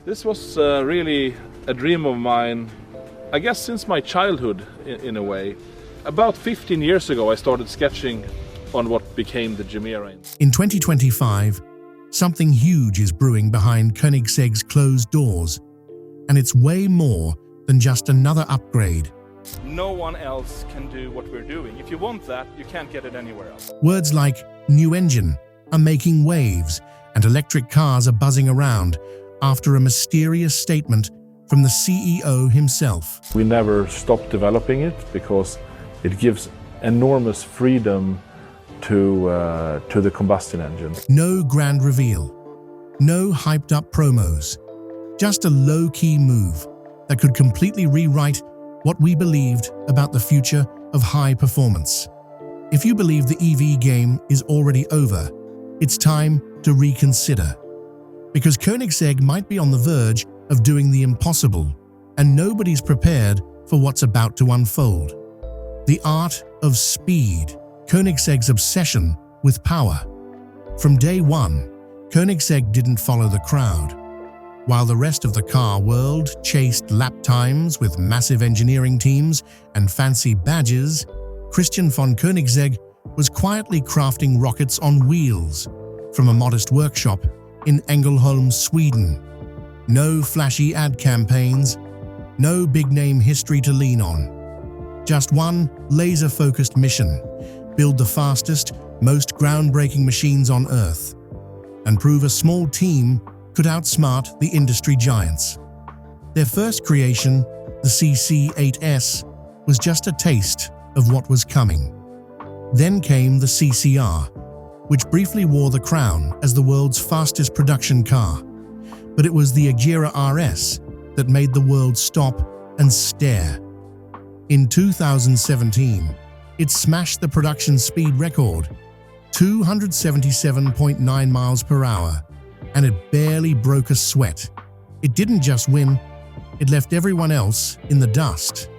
This was really a dream of mine, I guess since my childhood in a way. About 15 years ago I started sketching on what became the Gemera. In 2025, something huge is brewing behind Koenigsegg's closed doors, and it's way more than just another upgrade. No one else can do what we're doing. If you want that, you can't get it anywhere else. Words like new engine are making waves, and electric cars are buzzing around after a mysterious statement from the CEO himself. We never stopped developing it because it gives enormous freedom to the combustion engine. No grand reveal, no hyped-up promos, just a low-key move that could completely rewrite what we believed about the future of high performance. If you believe the EV game is already over, it's time to reconsider. Because Koenigsegg might be on the verge of doing the impossible, and nobody's prepared for what's about to unfold. The art of speed, Koenigsegg's obsession with power. From day one, Koenigsegg didn't follow the crowd. While the rest of the car world chased lap times with massive engineering teams and fancy badges, Christian von Koenigsegg was quietly crafting rockets on wheels from a modest workshop in Ängelholm, Sweden. No flashy ad campaigns, no big-name history to lean on. Just one laser-focused mission: build the fastest, most groundbreaking machines on Earth, and prove a small team could outsmart the industry giants. Their first creation, the CC8S, was just a taste of what was coming. Then came the CCR, which briefly wore the crown as the world's fastest production car. But it was the Gemera RS that made the world stop and stare. In 2017, it smashed the production speed record, 277.9 miles per hour, and it barely broke a sweat. It didn't just win, it left everyone else in the dust.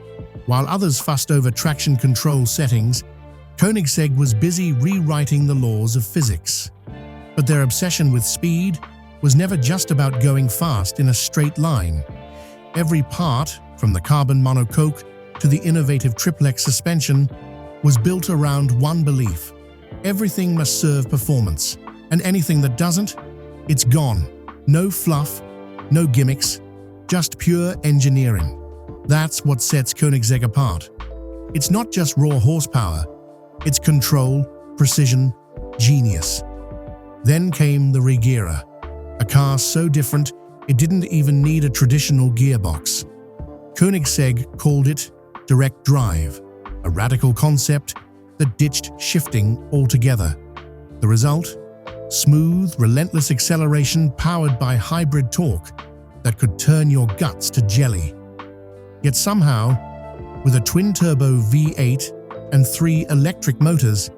While others fussed over traction control settings, Koenigsegg was busy rewriting the laws of physics. But their obsession with speed was never just about going fast in a straight line. Every part, from the carbon monocoque to the innovative triplex suspension, was built around one belief: everything must serve performance, and anything that doesn't, it's gone. No fluff, no gimmicks, just pure engineering. That's what sets Koenigsegg apart. It's not just raw horsepower, it's control, precision, genius. Then came the Regera, a car so different it didn't even need a traditional gearbox. Koenigsegg called it direct drive, a radical concept that ditched shifting altogether. The result? Smooth, relentless acceleration powered by hybrid torque that could turn your guts to jelly. Yet somehow, with a twin-turbo V8 and 3 electric motors,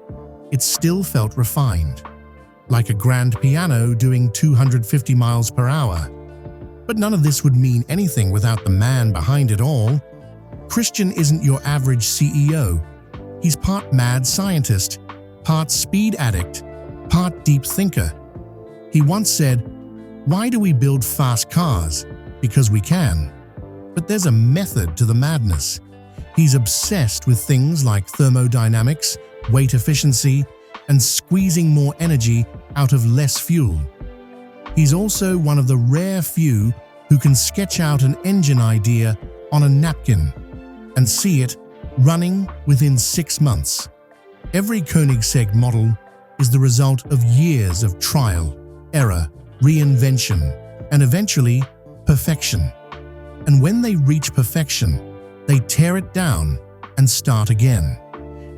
it still felt refined, like a grand piano doing 250 miles per hour. But none of this would mean anything without the man behind it all. Christian isn't your average CEO. He's part mad scientist, part speed addict, part deep thinker. He once said, "Why do we build fast cars? Because we can." But there's a method to the madness. He's obsessed with things like thermodynamics, weight efficiency, and squeezing more energy out of less fuel. He's also one of the rare few who can sketch out an engine idea on a napkin and see it running within 6 months. Every Koenigsegg model is the result of years of trial, error, reinvention, and eventually perfection. And when they reach perfection, they tear it down and start again.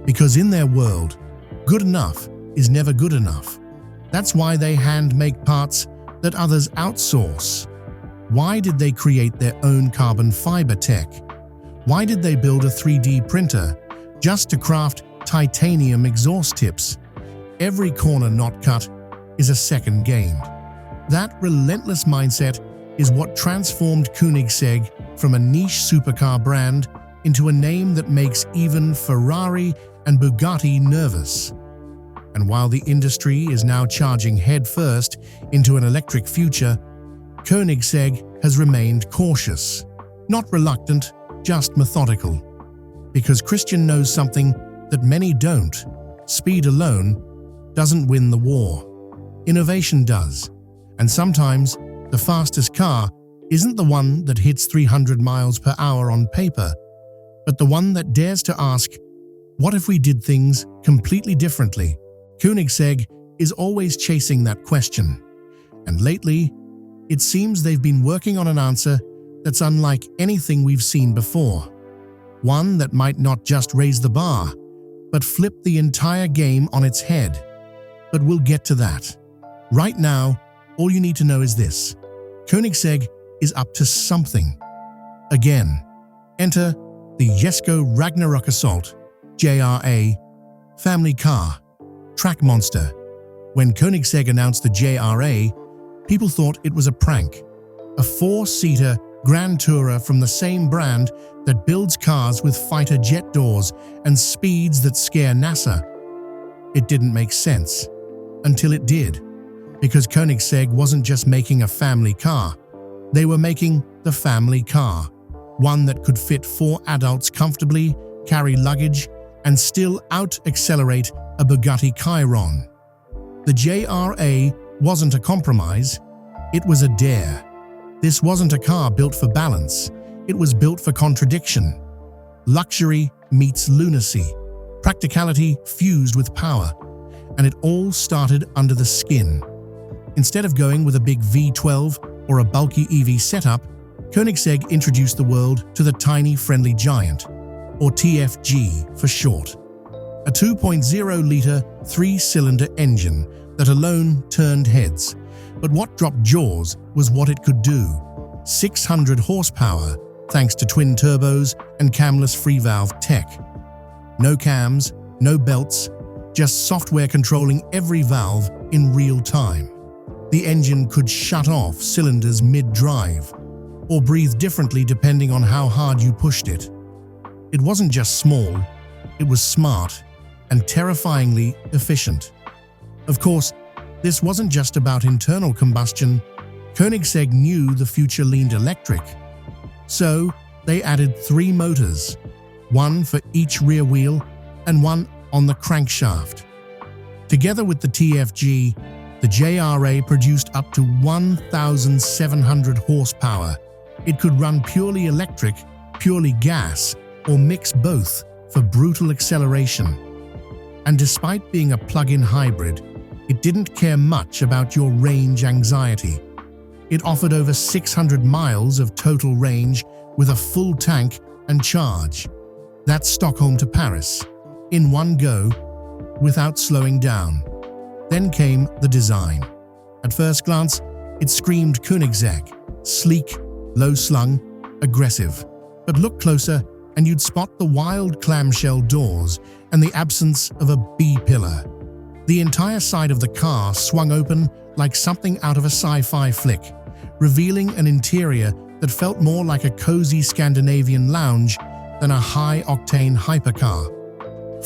Because in their world, good enough is never good enough. That's why they hand-make parts that others outsource. Why did they create their own carbon fiber tech? Why did they build a 3D printer just to craft titanium exhaust tips? Every corner not cut is a second gained. That relentless mindset is what transformed Koenigsegg from a niche supercar brand into a name that makes even Ferrari and Bugatti nervous. And while the industry is now charging headfirst into an electric future, Koenigsegg has remained cautious, not reluctant, just methodical. Because Christian knows something that many don't. Speed alone doesn't win the war. Innovation does. And sometimes the fastest car isn't the one that hits 300 miles per hour on paper, but the one that dares to ask, what if we did things completely differently? Koenigsegg is always chasing that question. And lately, it seems they've been working on an answer that's unlike anything we've seen before. One that might not just raise the bar, but flip the entire game on its head. But we'll get to that. Right now, all you need to know is this. Koenigsegg is up to something. Again, enter the Jesko Ragnarok Assault, JRA, family car, track monster. When Koenigsegg announced the JRA, people thought it was a prank. A four-seater Grand Tourer from the same brand that builds cars with fighter jet doors and speeds that scare NASA. It didn't make sense. Until it did. Because Koenigsegg wasn't just making a family car. They were making the family car. One that could fit 4 adults comfortably, carry luggage, and still out-accelerate a Bugatti Chiron. The JRA wasn't a compromise. It was a dare. This wasn't a car built for balance. It was built for contradiction. Luxury meets lunacy. Practicality fused with power. And it all started under the skin. Instead of going with a big V12 or a bulky EV setup, Koenigsegg introduced the world to the tiny friendly giant, or TFG for short. A 2.0-litre 3-cylinder engine that alone turned heads. But what dropped jaws was what it could do. 600 horsepower, thanks to twin turbos and camless free-valve tech. No cams, no belts, just software controlling every valve in real time. The engine could shut off cylinders mid-drive, or breathe differently depending on how hard you pushed it. It wasn't just small, it was smart and terrifyingly efficient. Of course, this wasn't just about internal combustion. Koenigsegg knew the future leaned electric. So, they added 3 motors, one for each rear wheel and one on the crankshaft. Together with the TFG, the JRA produced up to 1,700 horsepower. It could run purely electric, purely gas, or mix both for brutal acceleration. And despite being a plug-in hybrid, it didn't care much about your range anxiety. It offered over 600 miles of total range with a full tank and charge. That's Stockholm to Paris, in one go, without slowing down. Then came the design. At first glance, it screamed Koenigsegg, sleek, low-slung, aggressive. But look closer and you'd spot the wild clamshell doors and the absence of a B-pillar. The entire side of the car swung open like something out of a sci-fi flick, revealing an interior that felt more like a cozy Scandinavian lounge than a high-octane hypercar.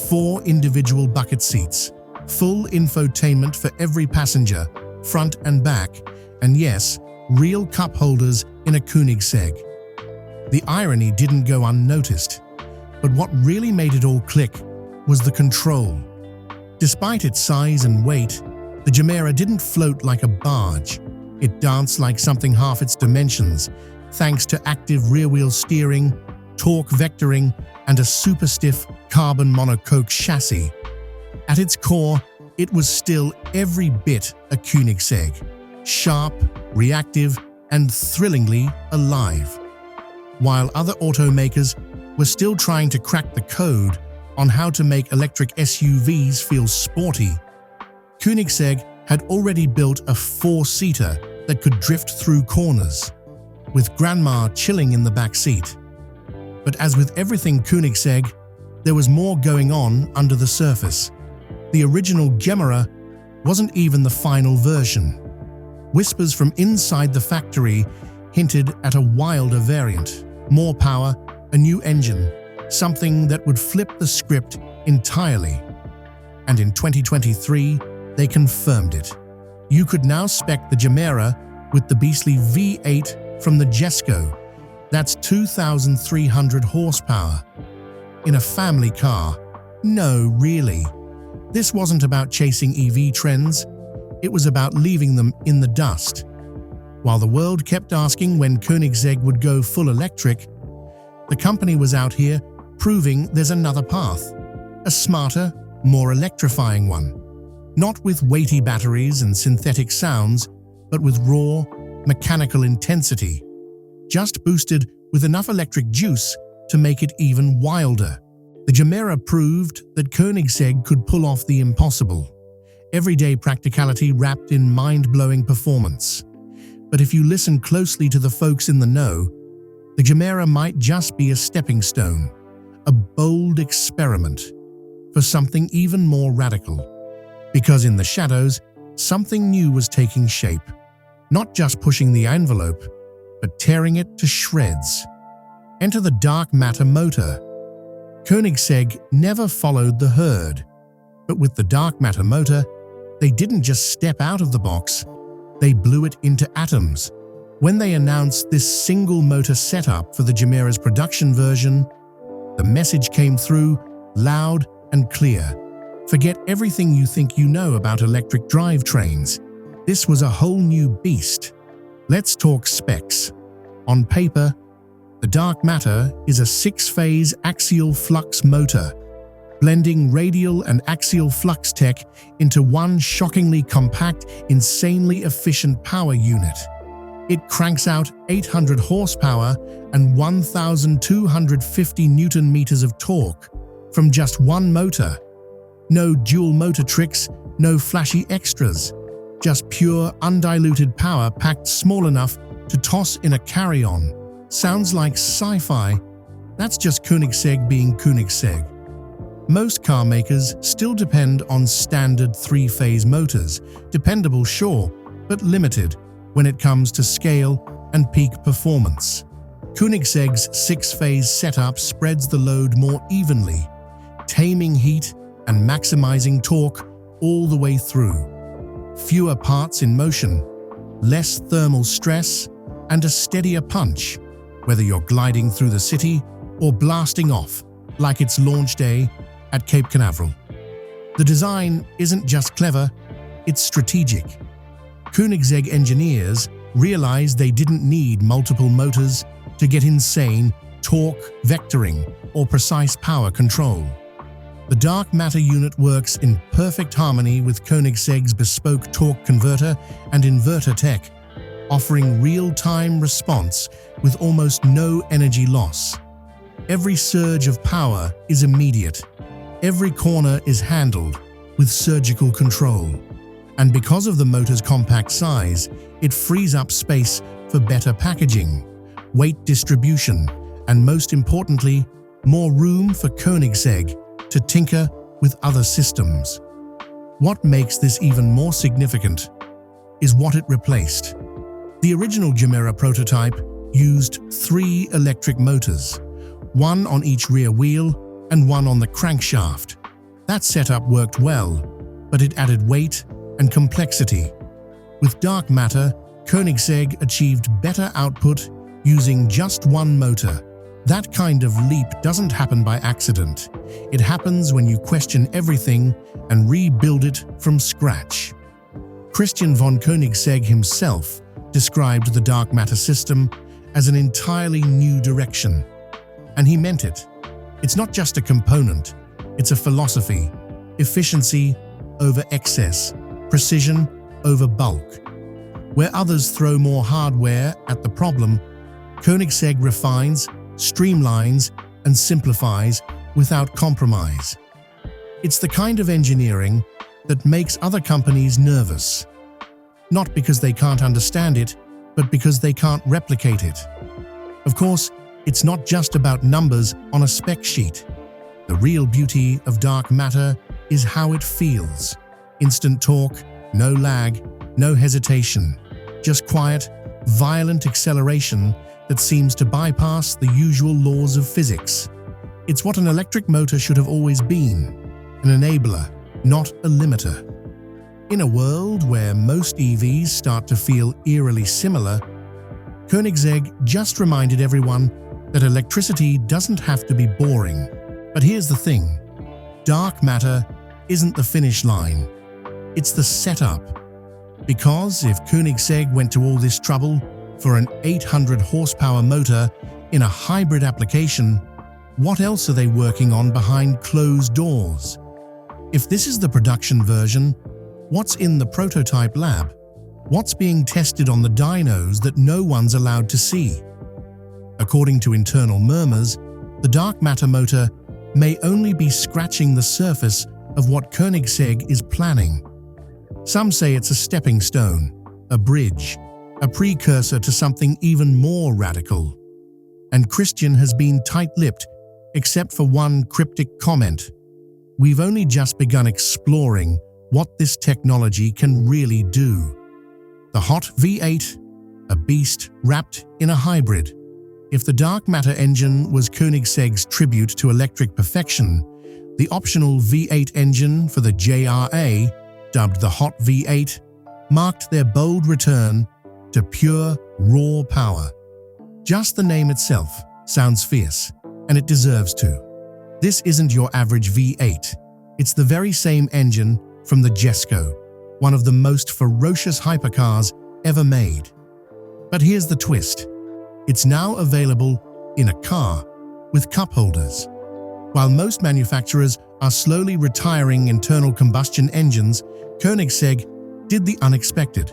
4 individual bucket seats, full infotainment for every passenger, front and back, and yes, real cup holders in a Koenigsegg. The irony didn't go unnoticed, but what really made it all click was the control. Despite its size and weight, the Gemera didn't float like a barge. It danced like something half its dimensions, thanks to active rear-wheel steering, torque vectoring, and a super stiff carbon monocoque chassis. At its core, it was still every bit a Koenigsegg, sharp, reactive, and thrillingly alive. While other automakers were still trying to crack the code on how to make electric SUVs feel sporty, Koenigsegg had already built a 4-seater that could drift through corners, with Grandma chilling in the back seat. But as with everything Koenigsegg, there was more going on under the surface. The original Gemera wasn't even the final version. Whispers from inside the factory hinted at a wilder variant, more power, a new engine, something that would flip the script entirely. And in 2023, they confirmed it. You could now spec the Gemera with the beastly V8 from the Jesco. That's 2,300 horsepower. In a family car? No, really. This wasn't about chasing EV trends. It was about leaving them in the dust. While the world kept asking when Koenigsegg would go full electric, the company was out here proving there's another path. A smarter, more electrifying one. Not with weighty batteries and synthetic sounds, but with raw, mechanical intensity. Just boosted with enough electric juice to make it even wilder. The Gemera proved that Koenigsegg could pull off the impossible. Everyday practicality wrapped in mind-blowing performance. But if you listen closely to the folks in the know, the Gemera might just be a stepping stone, a bold experiment for something even more radical. Because in the shadows, something new was taking shape. Not just pushing the envelope, but tearing it to shreds. Enter the dark matter motor. Koenigsegg never followed the herd. But with the dark matter motor, they didn't just step out of the box, they blew it into atoms. When they announced this single motor setup for the Gemera's production version, the message came through loud and clear. Forget everything you think you know about electric drivetrains. This was a whole new beast. Let's talk specs. On paper, the dark matter is a 6-phase axial flux motor, blending radial and axial flux tech into one shockingly compact, insanely efficient power unit. It cranks out 800 horsepower and 1,250 Newton-meters of torque from just one motor. No dual motor tricks, no flashy extras. Just pure, undiluted power packed small enough to toss in a carry-on. Sounds like sci-fi. That's just Koenigsegg being Koenigsegg. Most car makers still depend on standard 3-phase motors. Dependable, sure, but limited when it comes to scale and peak performance. Koenigsegg's 6-phase setup spreads the load more evenly, taming heat and maximizing torque all the way through. Fewer parts in motion, less thermal stress, and a steadier punch, whether you're gliding through the city or blasting off like it's launch day at Cape Canaveral. The design isn't just clever, it's strategic. Koenigsegg engineers realized they didn't need multiple motors to get insane torque vectoring or precise power control. The dark matter unit works in perfect harmony with Koenigsegg's bespoke torque converter and inverter tech, offering real-time response with almost no energy loss. Every surge of power is immediate. Every corner is handled with surgical control. And because of the motor's compact size, it frees up space for better packaging, weight distribution, and most importantly, more room for Koenigsegg to tinker with other systems. What makes this even more significant is what it replaced. The original Gemera prototype used 3 electric motors, one on each rear wheel and one on the crankshaft. That setup worked well, but it added weight and complexity. With dark matter, Koenigsegg achieved better output using just one motor. That kind of leap doesn't happen by accident. It happens when you question everything and rebuild it from scratch. Christian von Koenigsegg himself described the dark matter system as an entirely new direction. And he meant it. It's not just a component, it's a philosophy. Efficiency over excess, precision over bulk. Where others throw more hardware at the problem, Koenigsegg refines, streamlines, and simplifies without compromise. It's the kind of engineering that makes other companies nervous. Not because they can't understand it, but because they can't replicate it. Of course, it's not just about numbers on a spec sheet. The real beauty of dark matter is how it feels. Instant torque, no lag, no hesitation. Just quiet, violent acceleration that seems to bypass the usual laws of physics. It's what an electric motor should have always been, an enabler, not a limiter. In a world where most EVs start to feel eerily similar, Koenigsegg just reminded everyone that electricity doesn't have to be boring. But here's the thing. Dark matter isn't the finish line. It's the setup. Because if Koenigsegg went to all this trouble for an 800 horsepower motor in a hybrid application, what else are they working on behind closed doors? If this is the production version, what's in the prototype lab? What's being tested on the dynos that no one's allowed to see? According to internal murmurs, the dark matter motor may only be scratching the surface of what Koenigsegg is planning. Some say it's a stepping stone, a bridge, a precursor to something even more radical. And Christian has been tight-lipped, except for one cryptic comment. We've only just begun exploring what this technology can really do. The hot V8, a beast wrapped in a hybrid. If the dark matter engine was Koenigsegg's tribute to electric perfection, the optional V8 engine for the JRA, dubbed the Hot V8, marked their bold return to pure, raw power. Just the name itself sounds fierce, and it deserves to. This isn't your average V8. It's the very same engine from the Jesko, one of the most ferocious hypercars ever made. But here's the twist. It's now available in a car with cup holders. While most manufacturers are slowly retiring internal combustion engines, Koenigsegg did the unexpected.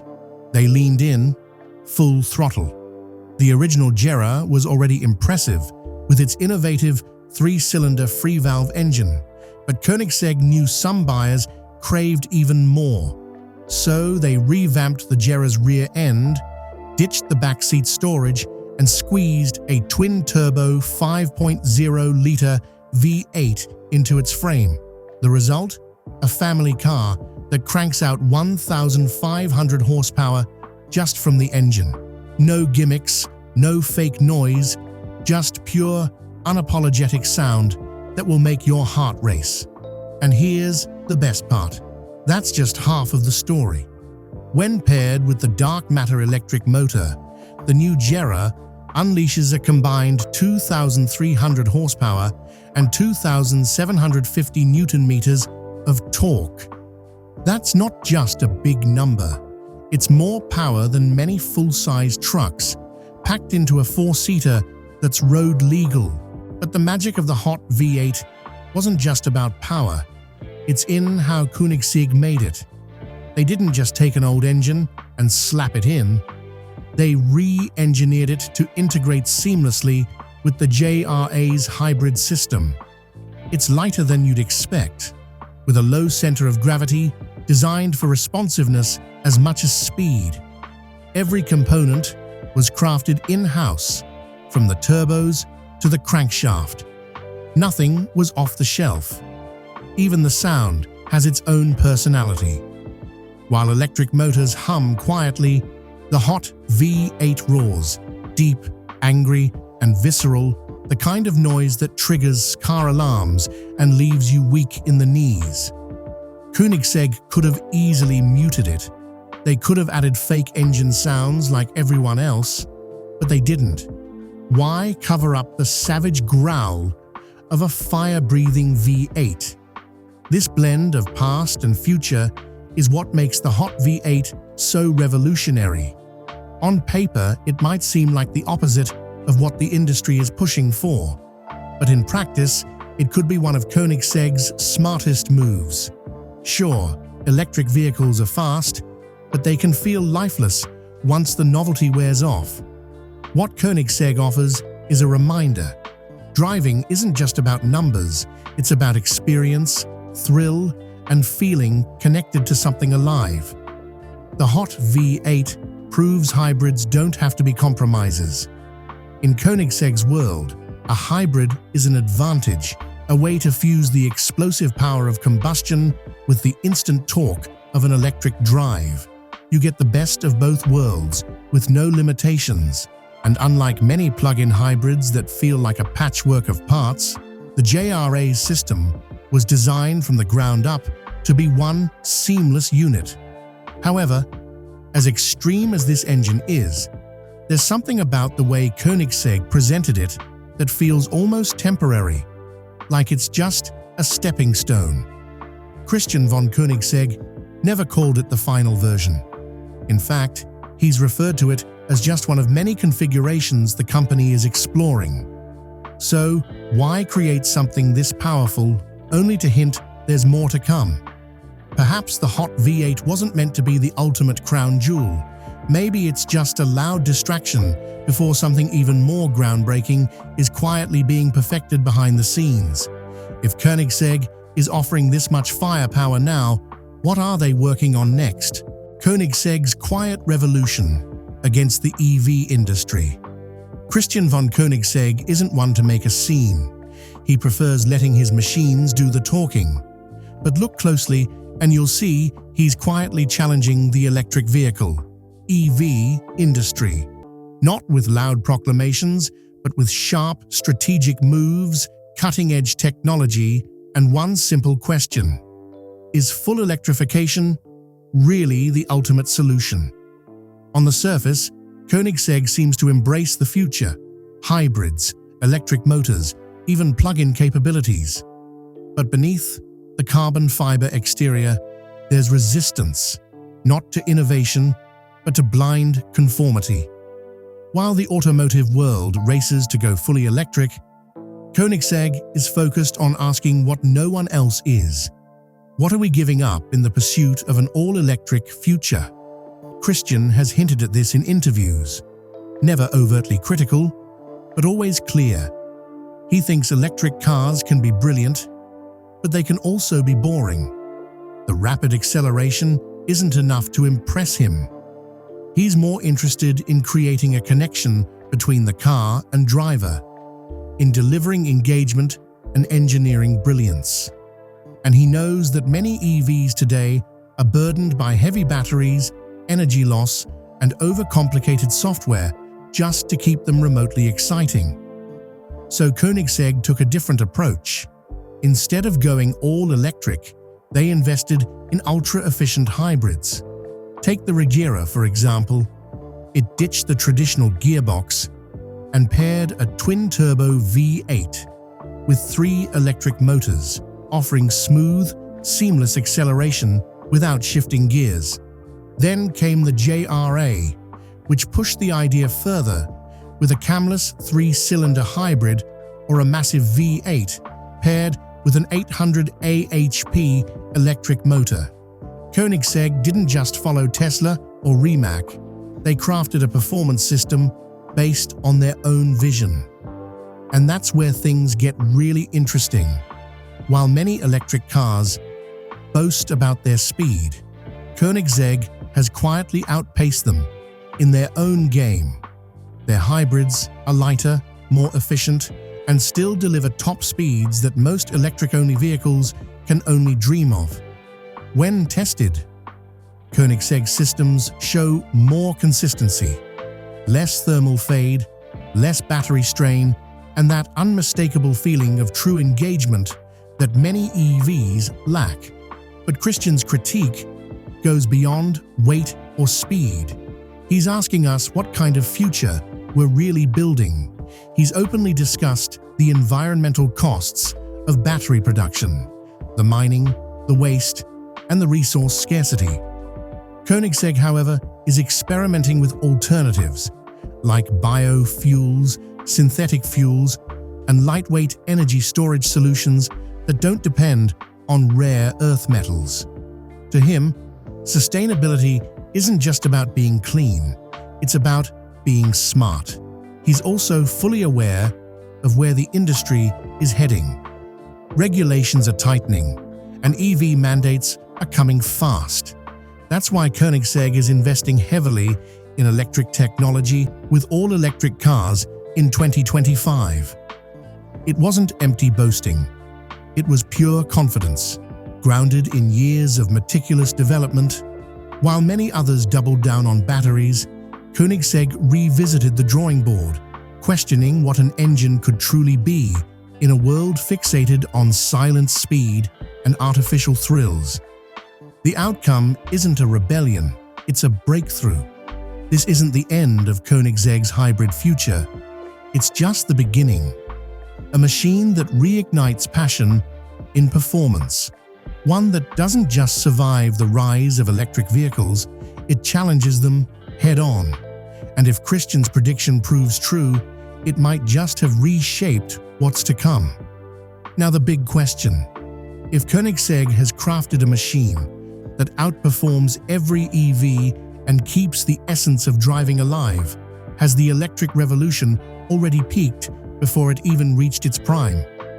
They leaned in, full throttle. The original Gemera was already impressive with its innovative three-cylinder free-valve engine, but Koenigsegg knew some buyers craved even more. So they revamped the Gemera's rear end, ditched the backseat storage, and squeezed a twin-turbo 5.0-liter V8 into its frame. The result? A family car that cranks out 1,500 horsepower just from the engine. No gimmicks, no fake noise, just pure, unapologetic sound that will make your heart race. And here's the best part. That's just half of the story. When paired with the dark matter electric motor, the new Gemera unleashes a combined 2,300 horsepower and 2,750 Newton-meters of torque. That's not just a big number. It's more power than many full-size trucks, packed into a four-seater that's road legal. But the magic of the Hot V8 wasn't just about power. It's in how Koenigsegg made it. They didn't just take an old engine and slap it in. They re-engineered it to integrate seamlessly with the JRA's hybrid system. It's lighter than you'd expect, with a low center of gravity designed for responsiveness as much as speed. Every component was crafted in-house, from the turbos to the crankshaft. Nothing was off the shelf. Even the sound has its own personality. While electric motors hum quietly, the Hot V8 roars, deep, angry, and visceral, the kind of noise that triggers car alarms and leaves you weak in the knees. Koenigsegg could have easily muted it. They could have added fake engine sounds like everyone else, but they didn't. Why cover up the savage growl of a fire-breathing V8? This blend of past and future is what makes the Hot V8 so revolutionary. On paper, it might seem like the opposite of what the industry is pushing for, but in practice, it could be one of Koenigsegg's smartest moves. Sure, electric vehicles are fast, but they can feel lifeless once the novelty wears off. What Koenigsegg offers is a reminder. Driving isn't just about numbers, it's about experience, thrill, and feeling connected to something alive. The Hot V8 proves hybrids don't have to be compromises. In Koenigsegg's world, a hybrid is an advantage, a way to fuse the explosive power of combustion with the instant torque of an electric drive. You get the best of both worlds with no limitations. And unlike many plug-in hybrids that feel like a patchwork of parts, the JRA's system was designed from the ground up to be one seamless unit. However, as extreme as this engine is, there's something about the way Koenigsegg presented it that feels almost temporary, like it's just a stepping stone. Christian von Koenigsegg never called it the final version. In fact, he's referred to it as just one of many configurations the company is exploring. So, why create something this powerful only to hint there's more to come? Perhaps the hot V8 wasn't meant to be the ultimate crown jewel. Maybe it's just a loud distraction before something even more groundbreaking is quietly being perfected behind the scenes. If Koenigsegg is offering this much firepower now, what are they working on next? Koenigsegg's quiet revolution against the EV industry. Christian von Koenigsegg isn't one to make a scene. He prefers letting his machines do the talking. But look closely and you'll see he's quietly challenging the electric vehicle, EV industry. Not with loud proclamations, but with sharp, strategic moves, cutting-edge technology, and one simple question. Is full electrification really the ultimate solution? On the surface, Koenigsegg seems to embrace the future, hybrids, electric motors, even plug-in capabilities. But beneath the carbon fiber exterior, there's resistance, not to innovation, but to blind conformity. While the automotive world races to go fully electric, Koenigsegg is focused on asking what no one else is. What are we giving up in the pursuit of an all-electric future? Christian has hinted at this in interviews, never overtly critical, but always clear. He thinks electric cars can be brilliant, but they can also be boring. The rapid acceleration isn't enough to impress him. He's more interested in creating a connection between the car and driver, in delivering engagement and engineering brilliance. And he knows that many EVs today are burdened by heavy batteries, energy loss, and overcomplicated software just to keep them remotely exciting. So Koenigsegg took a different approach. Instead of going all electric, they invested in ultra-efficient hybrids. Take the Gemera, for example. It ditched the traditional gearbox and paired a twin-turbo V8 with 3 electric motors, offering smooth, seamless acceleration without shifting gears. Then came the Gemera, which pushed the idea further with a camless 3-cylinder hybrid or a massive V8 paired with an 800 AHP electric motor. Koenigsegg didn't just follow Tesla or Rimac. They crafted a performance system based on their own vision. And that's where things get really interesting. While many electric cars boast about their speed, Koenigsegg has quietly outpaced them in their own game. Their hybrids are lighter, more efficient, and still deliver top speeds that most electric-only vehicles can only dream of. When tested, Koenigsegg systems show more consistency, less thermal fade, less battery strain, and that unmistakable feeling of true engagement that many EVs lack. But Christian's critique goes beyond weight or speed. He's asking us what kind of future we're really building. He's openly discussed the environmental costs of battery production, the mining, the waste, and the resource scarcity. Koenigsegg, however, is experimenting with alternatives like biofuels, synthetic fuels, and lightweight energy storage solutions that don't depend on rare earth metals. To him, sustainability isn't just about being clean, it's about being smart. He's also fully aware of where the industry is heading. Regulations are tightening, and EV mandates are coming fast. That's why Koenigsegg is investing heavily in electric technology with all-electric cars in 2025. It wasn't empty boasting. It was pure confidence, grounded in years of meticulous development. While many others doubled down on batteries, Koenigsegg revisited the drawing board, questioning what an engine could truly be in a world fixated on silent speed and artificial thrills. The outcome isn't a rebellion, it's a breakthrough. This isn't the end of Koenigsegg's hybrid future. It's just the beginning. A machine that reignites passion in performance. One that doesn't just survive the rise of electric vehicles, it challenges them head-on. And if Christian's prediction proves true, it might just have reshaped what's to come. Now the big question. If Koenigsegg has crafted a machine that outperforms every EV and keeps the essence of driving alive, has the electric revolution already peaked before it even reached its prime?